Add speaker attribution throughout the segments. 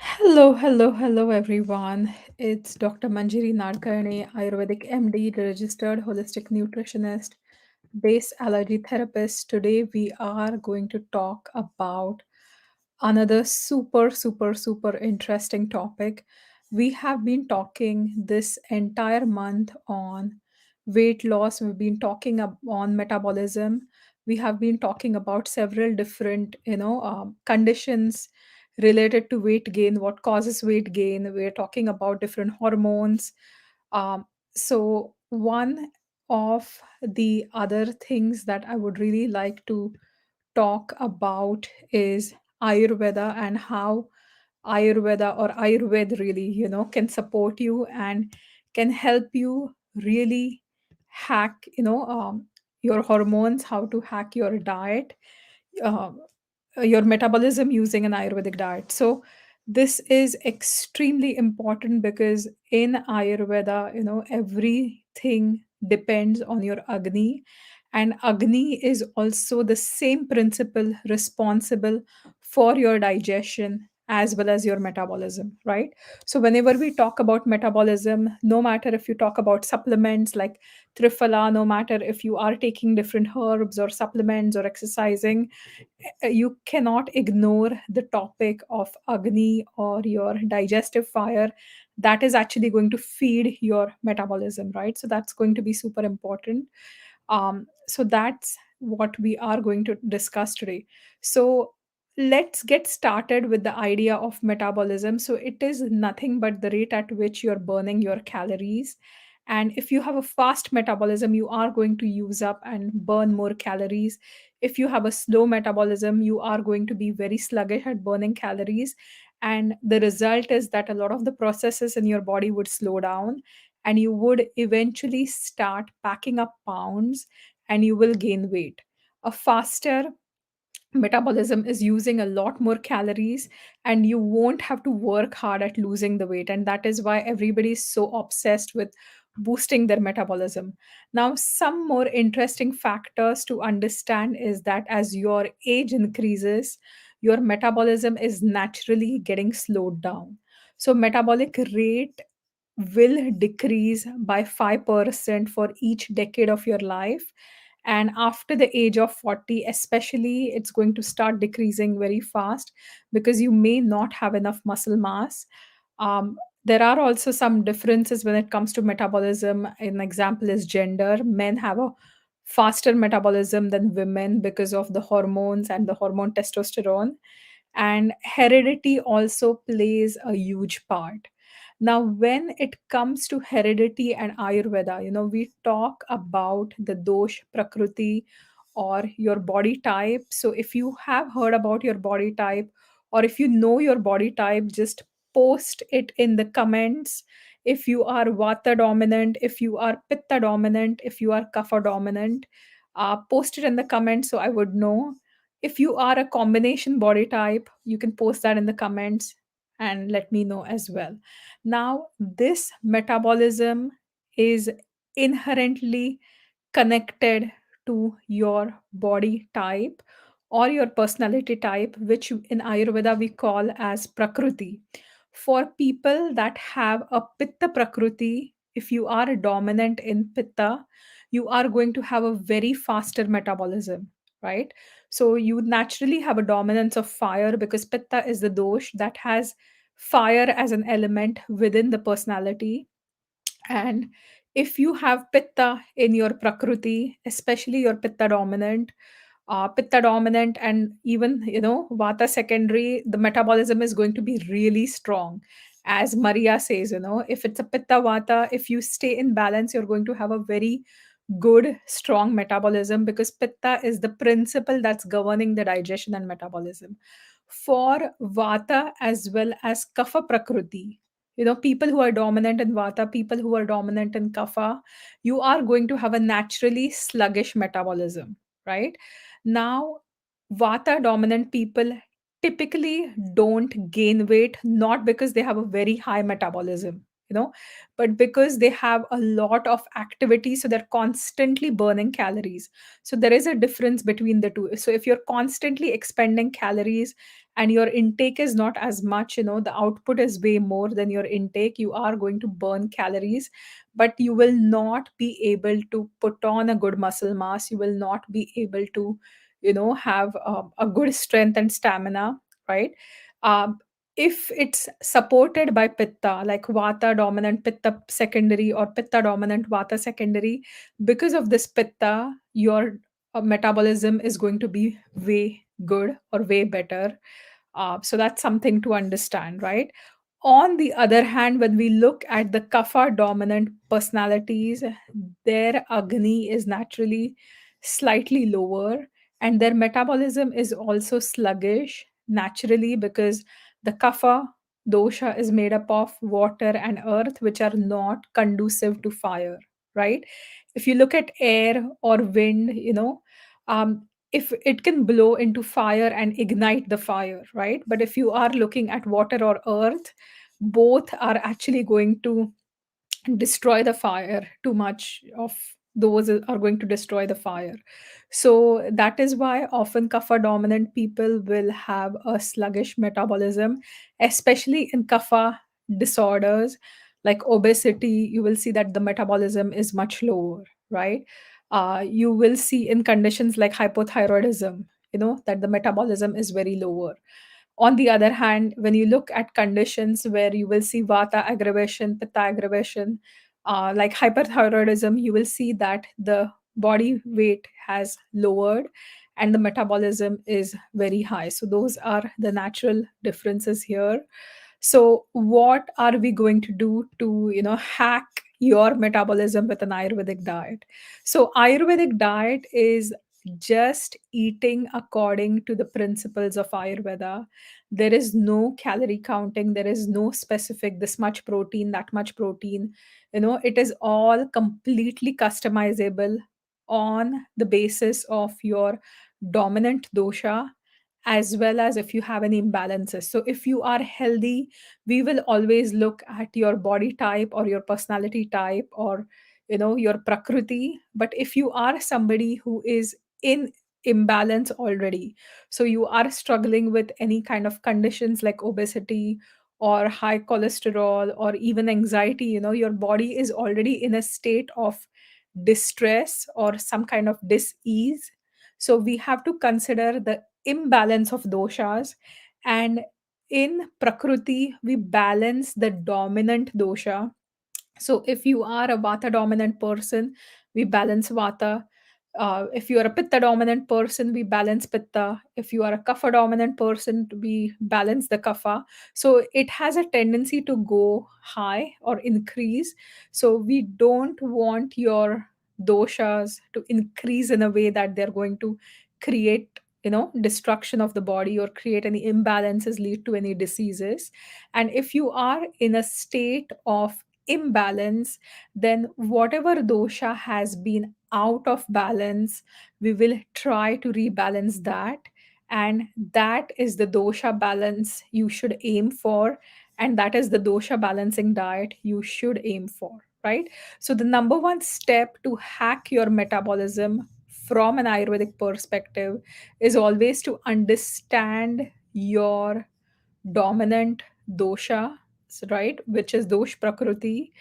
Speaker 1: Hello, hello, hello, everyone. It's Dr. Manjiri Nadkarni, Ayurvedic MD, registered holistic nutritionist, base allergy therapist. Today, we are going to talk about another super interesting topic. We have been talking this entire month on weight loss. We've been talking on metabolism. We have been talking about several different, conditions related to weight gain, what causes weight gain. We're talking about different hormones. So one of the other things that I would really like to talk about is Ayurveda and how Ayurveda or Ayurved really, can support you and can help you really hack, your hormones, how to hack your diet, uh, your metabolism using an Ayurvedic diet. So this is extremely important because in Ayurveda, everything depends on your Agni, and Agni is also the same principle responsible for your digestion as well as your metabolism, right? So whenever we talk about metabolism, no matter if you talk about supplements like Triphala, no matter if you are taking different herbs or supplements or exercising, you cannot ignore the topic of Agni or your digestive fire that is actually going to feed your metabolism, right? So that's going to be super important. So that's what we are going to discuss today. So let's get started with the idea of metabolism. So it is nothing but the rate at which you're burning your calories. And if you have a fast metabolism, you are going to use up and burn more calories. If you have a slow metabolism, you are going to be very sluggish at burning calories. And the result is that a lot of the processes in your body would slow down, and you would eventually start packing up pounds and you will gain weight. A faster metabolism is using a lot more calories, and you won't have to work hard at losing the weight, and that is why everybody is so obsessed with boosting their metabolism. Now, some more interesting factors to understand is that as your age increases, your metabolism is naturally getting slowed down. So metabolic rate will decrease by 5% for each decade of your life. And after the age of 40, especially, it's going to start decreasing very fast because you may not have enough muscle mass. There are also some differences when it comes to metabolism. An example is gender. Men have a faster metabolism than women because of the hormones and the hormone testosterone. And heredity also plays a huge part. Now, when it comes to heredity and Ayurveda, we talk about the dosh prakriti or your body type. So, if you have heard about your body type, or if you know your body type, just post it in the comments. If you are vata dominant, if you are pitta dominant, if you are kapha dominant, post it in the comments so I would know. If you are a combination body type, you can post that in the comments and let me know as well. Now, this metabolism is inherently connected to your body type or your personality type, which in Ayurveda we call as Prakriti. For people that have a Pitta Prakriti, if you are dominant in Pitta, you are going to have a very faster metabolism, right? So you naturally have a dominance of fire because Pitta is the dosh that has fire as an element within the personality. And if you have pitta in your prakriti, especially your pitta dominant, and even vata secondary, the metabolism is going to be really strong. As Maria says, if it's a pitta vata, if you stay in balance, you're going to have a very good, strong metabolism because pitta is the principle that's governing the digestion and metabolism. For vata as well as kapha prakriti, people who are dominant in vata, people who are dominant in kapha, you are going to have a naturally sluggish metabolism, right? Now, vata dominant people typically don't gain weight, not because they have a very high metabolism, but because they have a lot of activity, so they're constantly burning calories. So there is a difference between the two. So if you're constantly expending calories and your intake is not as much, the output is way more than your intake, you are going to burn calories, but you will not be able to put on a good muscle mass, you will not be able to have a good strength and stamina, right? um, if it's supported by pitta, like vata dominant pitta secondary or pitta dominant vata secondary, because of this pitta, your metabolism is going to be way good or way better. So that's something to understand, right? On the other hand, when we look at the kapha dominant personalities, their agni is naturally slightly lower, and their metabolism is also sluggish naturally, because the kapha dosha is made up of water and earth, which are not conducive to fire, right? If you look at air or wind, if it can blow into fire and ignite the fire, right? But if you are looking at water or earth, both are actually going to destroy the fire. Too much of those are going to destroy the fire. So that is why often kapha dominant people will have a sluggish metabolism, especially in kapha disorders like obesity. You will see that the metabolism is much lower, right? You will see in conditions like hypothyroidism, that the metabolism is very lower. On the other hand, when you look at conditions where you will see vata aggravation, pitta aggravation, like hyperthyroidism, you will see that the body weight has lowered and the metabolism is very high. So, those are the natural differences here. So, what are we going to do to, hack your metabolism with an Ayurvedic diet? So, Ayurvedic diet is just eating according to the principles of Ayurveda. There is no calorie counting, there is no specific this much protein, that much protein. It is all completely customizable on the basis of your dominant dosha, as well as if you have any imbalances. So if you are healthy, we will always look at your body type or your personality type, or your prakriti. But if you are somebody who is in imbalance already, so you are struggling with any kind of conditions like obesity or high cholesterol or even anxiety, your body is already in a state of distress or some kind of dis-ease. So we have to consider the imbalance of doshas. And in prakriti, we balance the dominant dosha. So if you are a vata dominant person, we balance vata. If you are a pitta dominant person, we balance pitta. If you are a kapha dominant person, we balance the kapha. So it has a tendency to go high or increase. So we don't want your doshas to increase in a way that they're going to create destruction of the body or create any imbalances, lead to any diseases. And if you are in a state of imbalance, then whatever dosha has been out of balance, we will try to rebalance that. And that is the dosha balance you should aim for. And that is the dosha balancing diet you should aim for, right? So, the number one step to hack your metabolism from an Ayurvedic perspective is always to understand your dominant dosha, right, which is dosh prakriti.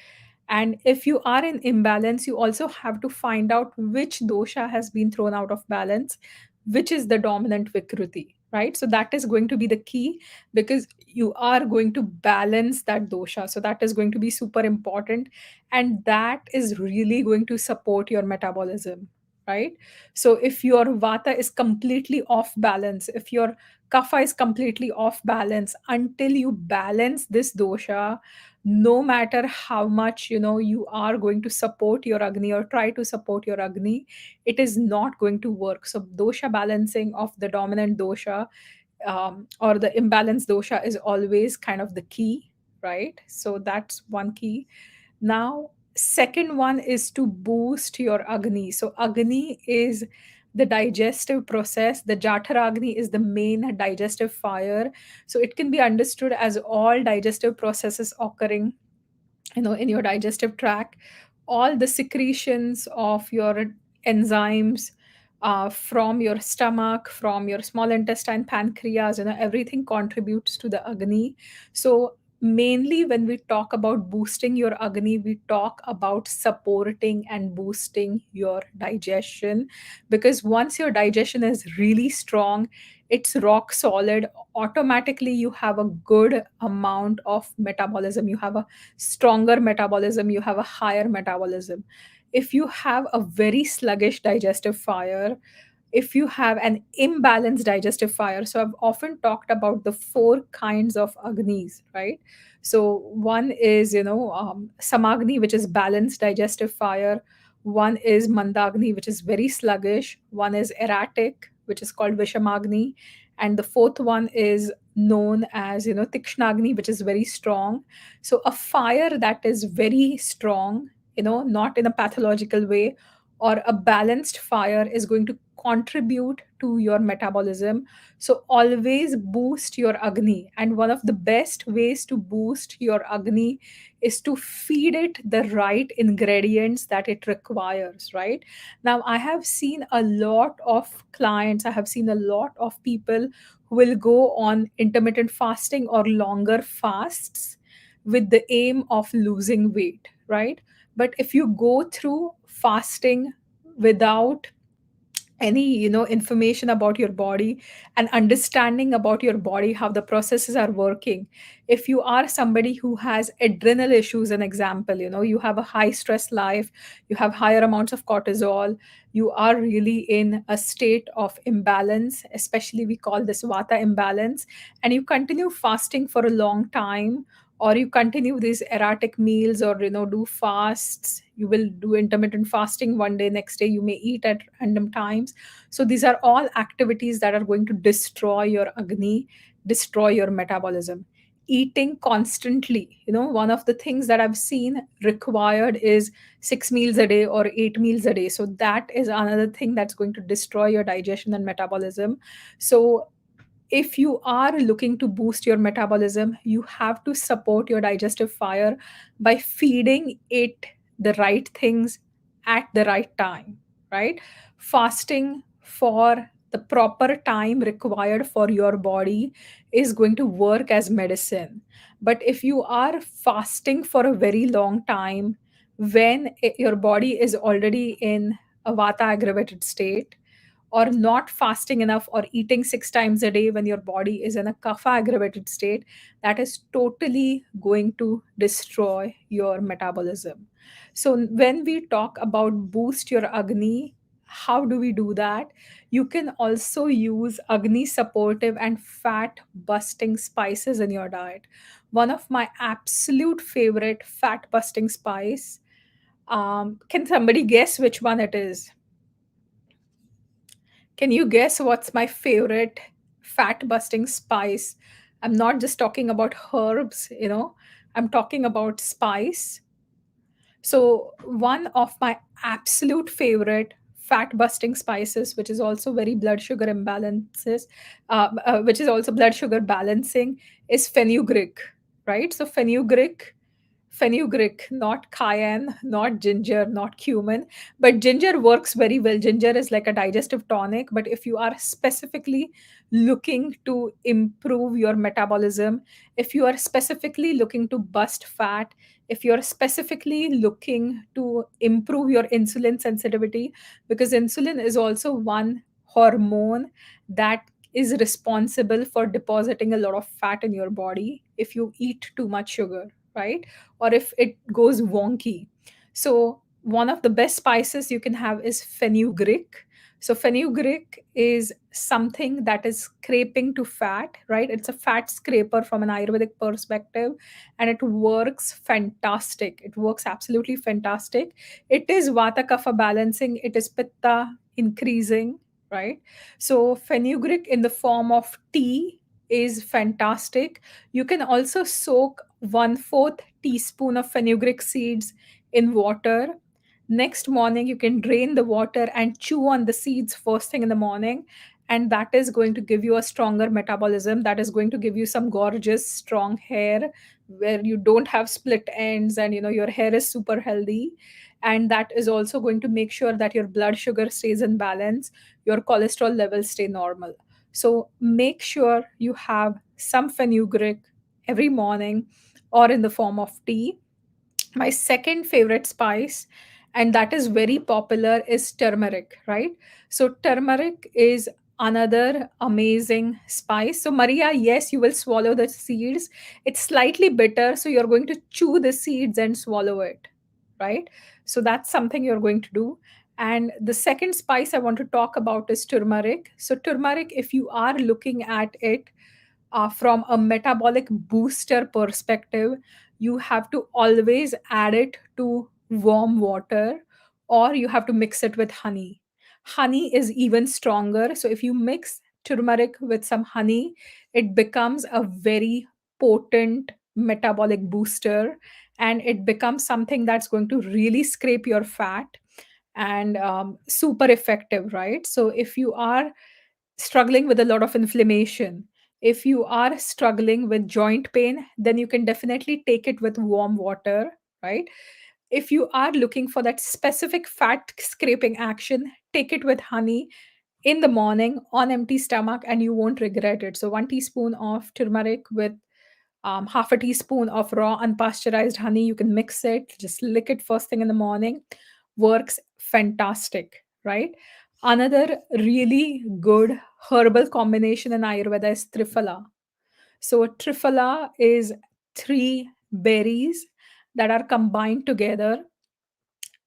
Speaker 1: And if you are in imbalance, you also have to find out which dosha has been thrown out of balance, which is the dominant vikruti, right? So that is going to be the key, because you are going to balance that dosha. So that is going to be super important. And that is really going to support your metabolism, right? So if your vata is completely off balance, if your kapha is completely off balance, until you balance this dosha, no matter how much you are going to support your agni or try to support your agni, it is not going to work. So dosha balancing of the dominant dosha, or the imbalanced dosha, is always kind of the key, right? So that's one key. Now, second one is to boost your agni. So agni is the digestive process. The Jatara Agni is the main digestive fire. So it can be understood as all digestive processes occurring, in your digestive tract, all the secretions of your enzymes, from your stomach, from your small intestine, pancreas, everything contributes to the Agni. So, mainly when we talk about boosting your Agni, we talk about supporting and boosting your digestion. Because once your digestion is really strong, it's rock solid. Automatically, you have a good amount of metabolism. You have a stronger metabolism, you have a higher metabolism. If you have a very sluggish digestive fire, if you have an imbalanced digestive fire, so I've often talked about the four kinds of agnis, right? So one is, samagni, which is balanced digestive fire. One is mandagni, which is very sluggish. One is erratic, which is called vishamagni. And the fourth one is known as, tikshnagni, which is very strong. So a fire that is very strong, not in a pathological way, or a balanced fire is going to contribute to your metabolism. So always boost your Agni. And one of the best ways to boost your Agni is to feed it the right ingredients that it requires, right? Now, I have seen a lot of clients, I have seen a lot of people who will go on intermittent fasting or longer fasts with the aim of losing weight, right? But if you go through fasting without any information about your body and understanding about your body, how the processes are working, if you are somebody who has adrenal issues, an example, you have a high stress life, you have higher amounts of cortisol, you are really in a state of imbalance, especially we call this vata imbalance, and you continue fasting for a long time, or you continue these erratic meals, or do fasts, you will do intermittent fasting one day, next day you may eat at random times. So these are all activities that are going to destroy your Agni, destroy your metabolism. Eating constantly, one of the things that I've seen required is 6 meals a day or 8 meals a day. So that is another thing that's going to destroy your digestion and metabolism. So if you are looking to boost your metabolism, you have to support your digestive fire by feeding it the right things at the right time, right? Fasting for the proper time required for your body is going to work as medicine. But if you are fasting for a very long time, when your body is already in a vata aggravated state, or not fasting enough, or eating 6 times a day when your body is in a kapha aggravated state, that is totally going to destroy your metabolism. So when we talk about boost your Agni, how do we do that? You can also use Agni supportive and fat busting spices in your diet. One of my absolute favorite fat busting spice, can somebody guess which one it is? Can you guess what's my favorite fat busting spice? I'm not just talking about herbs, I'm talking about spice. So, one of my absolute favorite fat busting spices, which is also very blood sugar imbalances, which is also blood sugar balancing, is fenugreek, right? So, fenugreek, not cayenne, not ginger, not cumin. But ginger works very well. Ginger is like a digestive tonic. But if you are specifically looking to improve your metabolism, if you are specifically looking to bust fat, if you're specifically looking to improve your insulin sensitivity, because insulin is also one hormone that is responsible for depositing a lot of fat in your body if you eat too much sugar, right? Or if it goes wonky. So, one of the best spices you can have is fenugreek. So, fenugreek is something that is scraping to fat, right? It's a fat scraper from an Ayurvedic perspective, and it works fantastic. It works absolutely fantastic. It is Vata Kapha balancing, it is Pitta increasing, right? So, fenugreek in the form of tea is fantastic. You can also soak 1/4 teaspoon of fenugreek seeds in water. Next morning, you can drain the water and chew on the seeds first thing in the morning. And that is going to give you a stronger metabolism. That is going to give you some gorgeous, strong hair where you don't have split ends, and your hair is super healthy. And that is also going to make sure that your blood sugar stays in balance. your cholesterol levels stay normal. So make sure you have some fenugreek every morning or in the form of tea. My second favorite spice, and that is very popular, is turmeric, right? So turmeric is another amazing spice. So Maria, yes, you will swallow the seeds. It's slightly bitter, so you're going to chew the seeds and swallow it, right? So that's something you're going to do. And the second spice I want to talk about is turmeric. So turmeric, if you are looking at it from a metabolic booster perspective, you have to always add it to warm water, or you have to mix it with honey. Honey is even stronger. So if you mix turmeric with some honey, it becomes a very potent metabolic booster, and it becomes something that's going to really scrape your fat, and super effective, right? So if you are struggling with a lot of inflammation, if you are struggling with joint pain, then you can definitely take it with warm water, right? If you are looking for that specific fat scraping action, take it with honey in the morning on empty stomach, and you won't regret it. So 1 teaspoon of turmeric with half a teaspoon of raw unpasteurized honey. You can mix it, just lick it first thing in the morning. Works fantastic, right? Another really good herbal combination in Ayurveda is Triphala. So, Triphala is three berries that are combined together,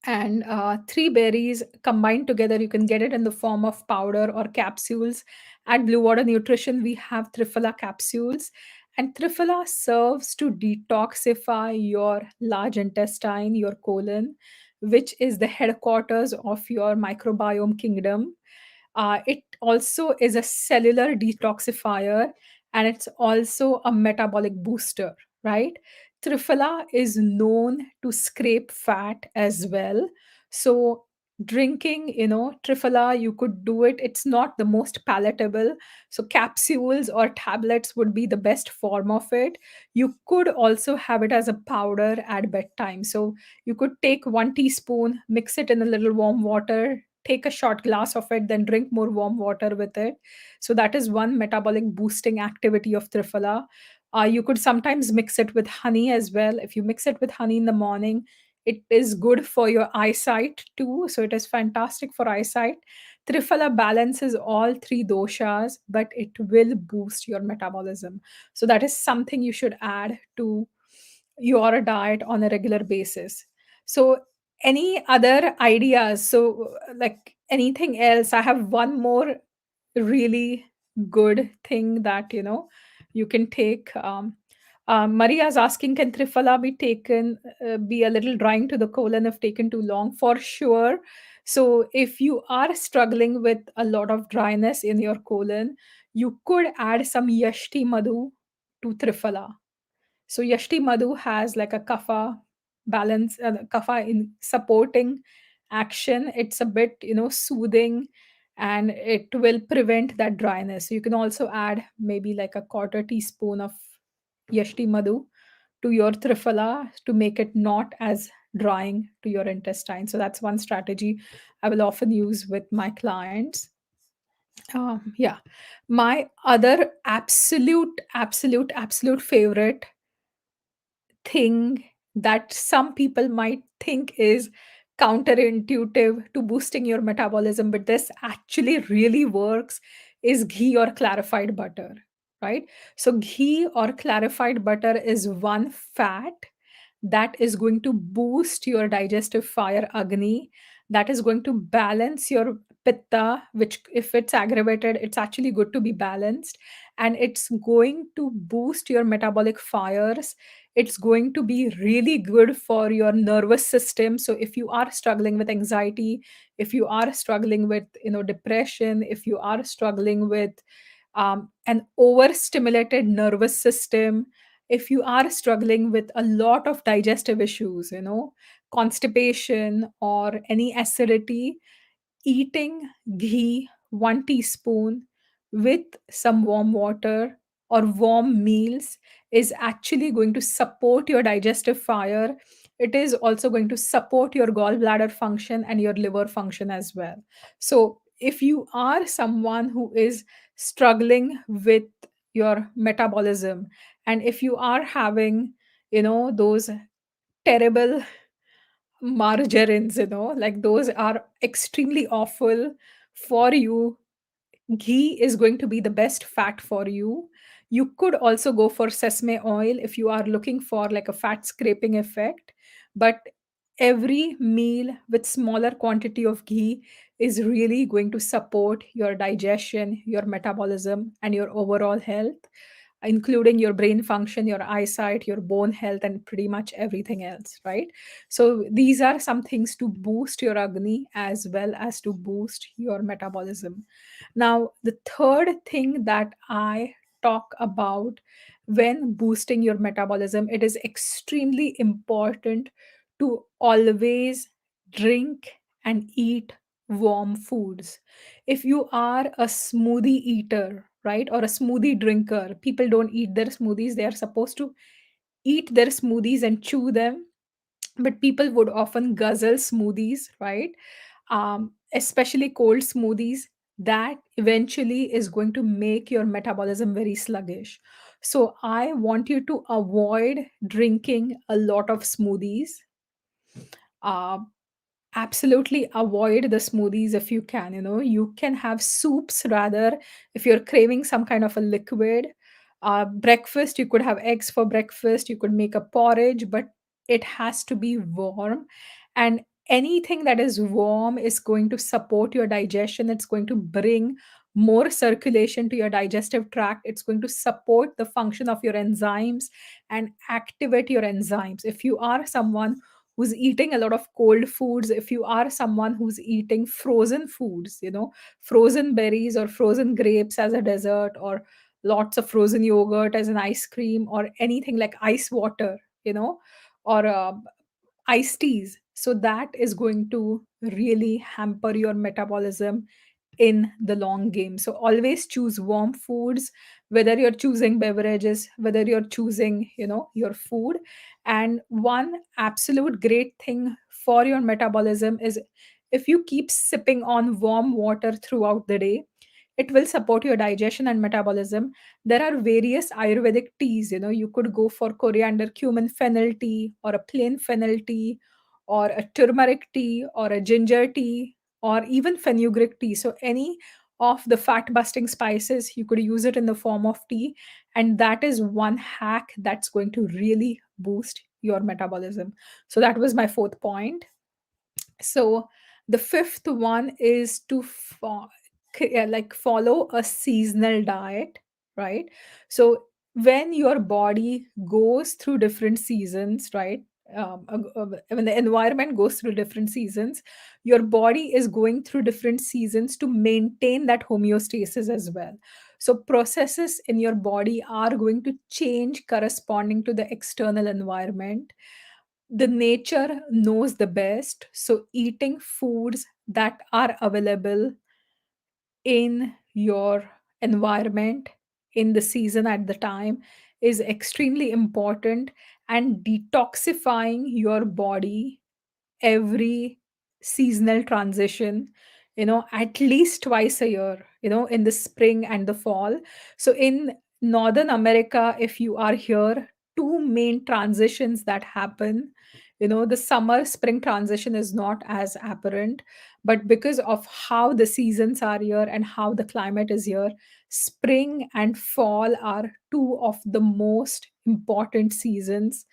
Speaker 1: and three berries combined together. You can get it in the form of powder or capsules. At Blue Water Nutrition, we have Triphala capsules, and Triphala serves to detoxify your large intestine, your colon, which is the headquarters of your microbiome kingdom. It also is a cellular detoxifier, and it's also a metabolic booster, right? Triphala is known to scrape fat as well. So, drinking, Triphala, you could do it. It's not the most palatable. So, capsules or tablets would be the best form of it. You could also have it as a powder at bedtime. So, you could take 1 teaspoon, mix it in a little warm water, take a shot glass of it, then drink more warm water with it. So that is one metabolic boosting activity of Triphala. You could sometimes mix it with honey as well. If you mix it with honey in the morning, it is good for your eyesight too. So it is fantastic for eyesight. Triphala balances all three doshas, but it will boost your metabolism. So that is something you should add to your diet on a regular basis. So, any other ideas? So, like anything else? I have one more really good thing that you can take. Maria's asking, can Triphala be taken, be a little drying to the colon if taken too long? For sure. So, if you are struggling with a lot of dryness in your colon, you could add some Yashti Madhu to Triphala. So Yashti Madhu has like a kapha balance, kapha in supporting action. It's a bit, soothing, and it will prevent that dryness. So you can also add maybe like a quarter teaspoon of Yashti Madhu to your Triphala to make it not as drying to your intestine. So that's one strategy I will often use with my clients. Yeah. My other absolute favorite thing that some people might think is counterintuitive to boosting your metabolism, but this actually really works, is ghee or clarified butter, right? So, ghee or clarified butter is one fat that is going to boost your digestive fire Agni, that is going to balance your pitta, which if it's aggravated, it's actually good to be balanced, and it's going to boost your metabolic fires. It's going to be really good for your nervous system. So if you are struggling with anxiety, if you are struggling with depression, if you are struggling with an overstimulated nervous system, if you are struggling with a lot of digestive issues, constipation or any acidity, eating ghee 1 teaspoon with some warm water or warm meals is actually going to support your digestive fire. It is also going to support your gallbladder function and your liver function as well. So if you are someone who is struggling with your metabolism, and if you are having, those terrible margarines, like those are extremely awful for you, ghee is going to be the best fat for you. You could also go for sesame oil if you are looking for like a fat scraping effect, but every meal with smaller quantity of ghee is really going to support your digestion, your metabolism, and your overall health, including your brain function, your eyesight, your bone health, and pretty much everything else, right? So these are some things to boost your agni as well as to boost your metabolism. Now, the third thing that I talk about when boosting your metabolism, it is extremely important to always drink and eat warm foods. If you are a smoothie eater, right, or a smoothie drinker, people don't eat their smoothies. They are supposed to eat their smoothies and chew them, but people would often guzzle smoothies, right? Especially cold smoothies. That eventually is going to make your metabolism very sluggish. So I want you to avoid drinking a lot of smoothies. uh, Absolutely avoid the smoothies if you can. You can have soups rather, if you're craving some kind of a liquid. Breakfast, you could have eggs for breakfast, you could make a porridge, but it has to be warm. And anything that is warm is going to support your digestion. It's going to bring more circulation to your digestive tract. It's going to support the function of your enzymes and activate your enzymes. If you are someone who's eating a lot of cold foods, if you are someone who's eating frozen foods, frozen berries or frozen grapes as a dessert, or lots of frozen yogurt as an ice cream, or anything like ice water, or iced teas, so that is going to really hamper your metabolism in the long game. So always choose warm foods, whether you're choosing beverages, whether you're choosing, your food. And one absolute great thing for your metabolism is, if you keep sipping on warm water throughout the day, it will support your digestion and metabolism. There are various Ayurvedic teas. You could go for coriander cumin fennel tea, or a plain fennel tea, or a turmeric tea, or a ginger tea, or even fenugreek tea. So any of the fat busting spices, you could use it in the form of tea. And that is one hack that's going to really boost your metabolism. So that was my fourth point. So the fifth one is to like follow a seasonal diet, right? So when your body goes through different seasons, right? When the environment goes through different seasons, your body is going through different seasons to maintain that homeostasis as well. So processes in your body are going to change corresponding to the external environment. The nature knows the best. So eating foods that are available in your environment, in the season, at the time, is extremely important. And detoxifying your body every seasonal transition, at least twice a year, in the spring and the fall. So in Northern America, if you are here, two main transitions that happen. The summer spring transition is not as apparent, but because of how the seasons are here and how the climate is here, spring and fall are two of the most important seasons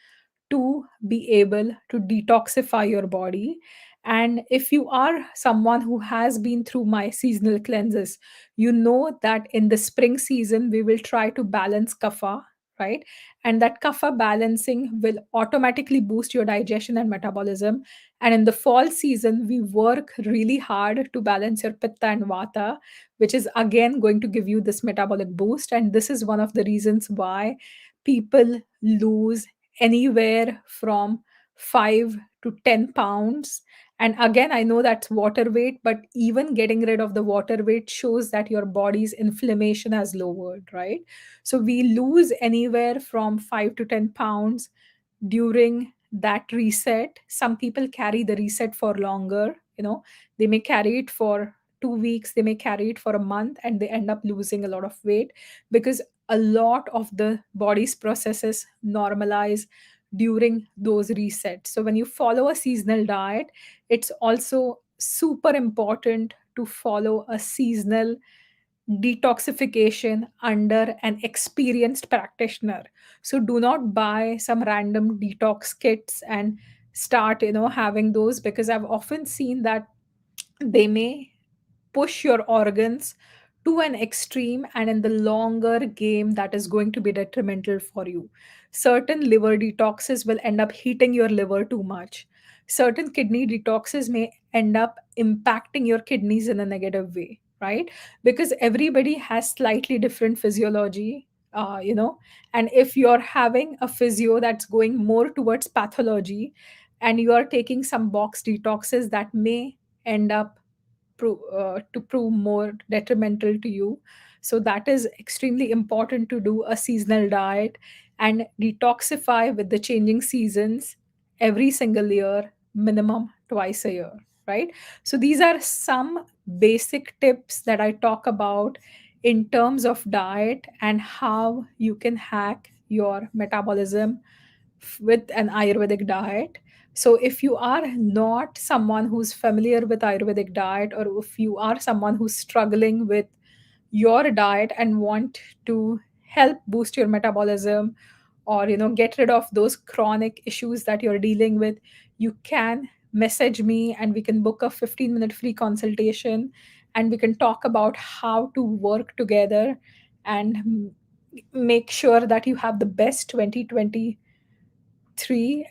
Speaker 1: to be able to detoxify your body. And if you are someone who has been through my seasonal cleanses, you know that in the spring season, we will try to balance kapha, right? And that kapha balancing will automatically boost your digestion and metabolism. And in the fall season, we work really hard to balance your pitta and vata, which is again going to give you this metabolic boost. And this is one of the reasons why people lose anywhere from 5 to 10 pounds. And again, I know that's water weight, but even getting rid of the water weight shows that your body's inflammation has lowered, right? So we lose anywhere from 5 to 10 pounds during that reset. Some people carry the reset for longer, they may carry it for 2 weeks, they may carry it for a month, and they end up losing a lot of weight because a lot of the body's processes normalize during those resets. So when you follow a seasonal diet, it's also super important to follow a seasonal detoxification under an experienced practitioner. So do not buy some random detox kits and start, having those, because I've often seen that they may push your organs to an extreme, and in the longer game that is going to be detrimental for you. Certain liver detoxes will end up heating your liver too much. Certain kidney detoxes may end up impacting your kidneys in a negative way, right? Because everybody has slightly different physiology, and if you're having a physio that's going more towards pathology, and you are taking some box detoxes that may end up to prove more detrimental to you. So that is extremely important, to do a seasonal diet and detoxify with the changing seasons every single year, minimum twice a year, right? So these are some basic tips that I talk about in terms of diet and how you can hack your metabolism with an Ayurvedic diet. So, if you are not someone who's familiar with Ayurvedic diet, or if you are someone who's struggling with your diet and want to help boost your metabolism, or get rid of those chronic issues that you're dealing with, you can message me and we can book a 15-minute free consultation, and we can talk about how to work together and make sure that you have the best 2023,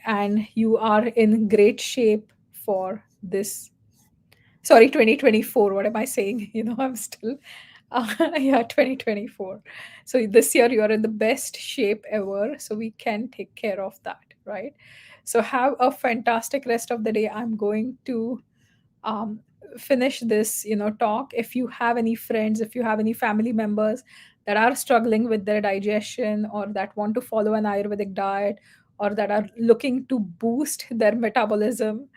Speaker 1: and you are in great shape for this. Sorry, 2024, what am I saying? I'm still yeah, 2024. So this year you are in the best shape ever, so we can take care of that, right? So have a fantastic rest of the day. I'm going to um, finish this talk. If you have any friends, if you have any family members that are struggling with their digestion, or that want to follow an Ayurvedic diet, or that are looking to boost their metabolism,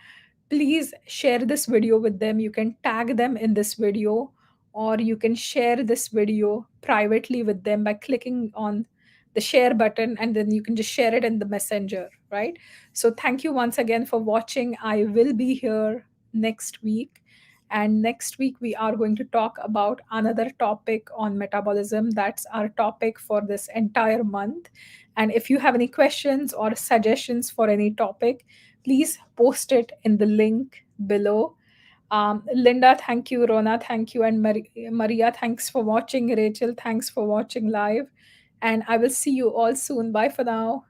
Speaker 1: please share this video with them. You can tag them in this video, or you can share this video privately with them by clicking on the share button, and then you can just share it in the messenger, right? So thank you once again for watching. I will be here next week, and next week we are going to talk about another topic on metabolism. That's our topic for this entire month. And if you have any questions or suggestions for any topic, please post it in the link below. Linda, thank you. Rona, thank you. And Maria, thanks for watching. Rachel, thanks for watching live. And I will see you all soon. Bye for now.